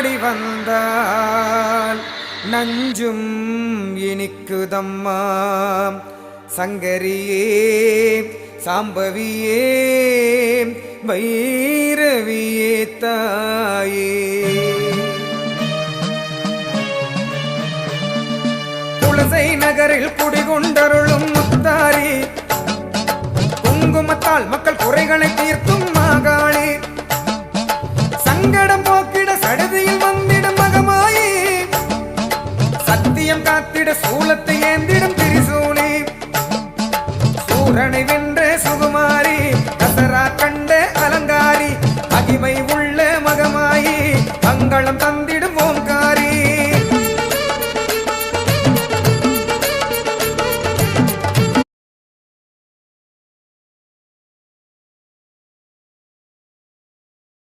ஓடி வந்தால் நஞ்சும் இனிக்குதம்மா. சங்கரியே சாம்பவியே வைரவியே தாயே. குலசை நகரில் குடிகொண்டருளும் முத்தாரி குங்குமத்தால் மக்கள் குறைகளை தீர்த்து